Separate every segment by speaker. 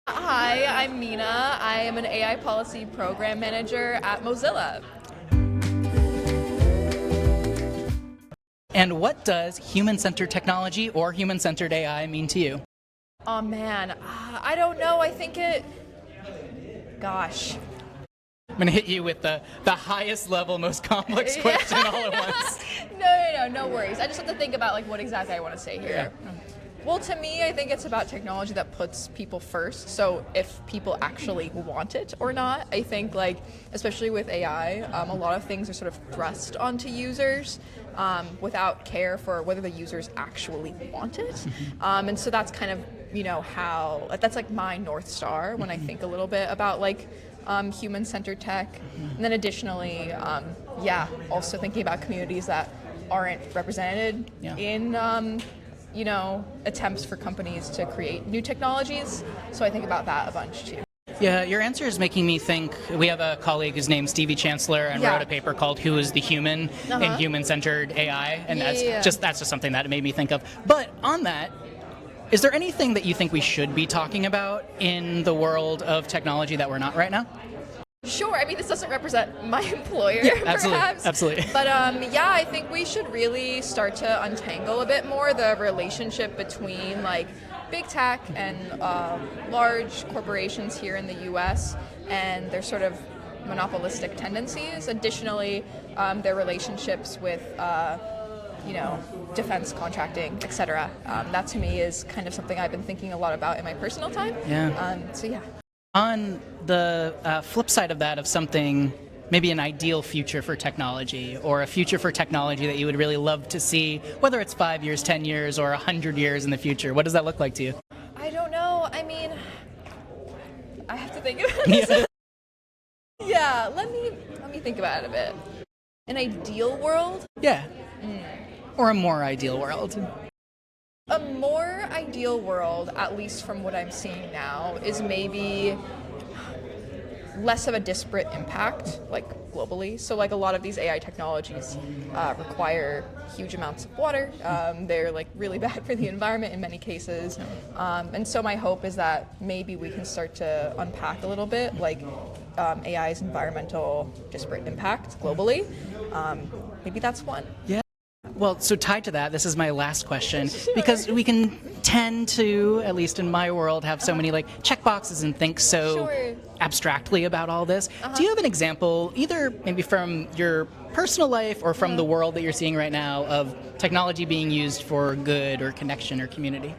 Speaker 1: Hi, I'm Mina. I am an AI policy program manager at Mozilla.
Speaker 2: And what does human-centered technology or human-centered AI mean to you?
Speaker 1: Oh man, I don't know. Gosh.
Speaker 2: I'm going to hit you with the highest level, most complex
Speaker 1: Yeah.
Speaker 2: question all at once.
Speaker 1: No worries. I just have to think about what exactly I want to say here.
Speaker 2: Yeah.
Speaker 1: Well, to me, I think it's about technology that puts people first. So if people actually want it or not, I think especially with AI, a lot of things are sort of thrust onto users without care for whether the users actually want it. And so that's kind of that's my North Star when I think a little bit about human-centered tech. And then additionally, also thinking about communities that aren't represented in attempts for companies to create new technologies. So I think about that a bunch too.
Speaker 2: Yeah, your answer is making me think. We have a colleague who's named Stevie Chancellor and wrote a paper called "Who is the Human" in Human-Centered AI, and that's just something that it made me think of. But on that, is there anything that you think we should be talking about in the world of technology that we're not right now?
Speaker 1: Sure. I mean, this doesn't represent my employer,
Speaker 2: Absolutely. Absolutely.
Speaker 1: But I think we should really start to untangle a bit more the relationship between big tech and large corporations here in the U.S. and their sort of monopolistic tendencies. Additionally, their relationships with defense contracting, etc. That to me is kind of something I've been thinking a lot about in my personal time.
Speaker 2: Yeah. On the flip side of that, of something, maybe an ideal future for technology, or a future for technology that you would really love to see, whether it's 5 years, 10 years, or 100 years in the future, what does that look like to you?
Speaker 1: I don't know. I mean, I have to think about this. Yeah, let me think about it a bit. An ideal world?
Speaker 2: Yeah. Or a more ideal world.
Speaker 1: A more ideal world, at least from what I'm seeing now, is maybe less of a disparate impact, globally. So a lot of these AI technologies require huge amounts of water. They're really bad for the environment in many cases. And so my hope is that maybe we can start to unpack a little bit AI's environmental disparate impact globally. Maybe that's one.
Speaker 2: Yeah. Well, so tied to that, this is my last question, because we can tend to, at least in my world, have so many check boxes and think so abstractly about all this. Do you have an example, either maybe from your personal life or from the world that you're seeing right now, of technology being used for good or connection or community?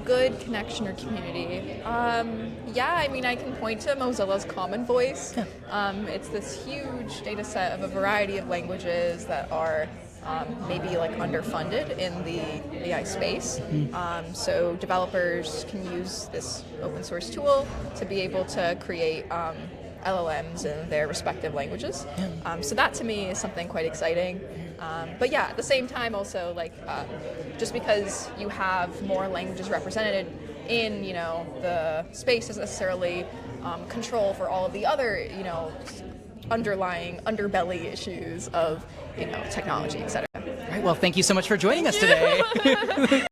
Speaker 1: Good connection or community. I can point to Mozilla's Common Voice. It's this huge data set of a variety of languages that are maybe underfunded in the AI space. So developers can use this open source tool to be able to create LLMs in their respective languages. So that to me is something quite exciting. But at the same time also just because you have more languages represented in the space doesn't necessarily control for all of the other underlying underbelly issues of technology, etc.
Speaker 2: All right, well, thank you so much for joining us today.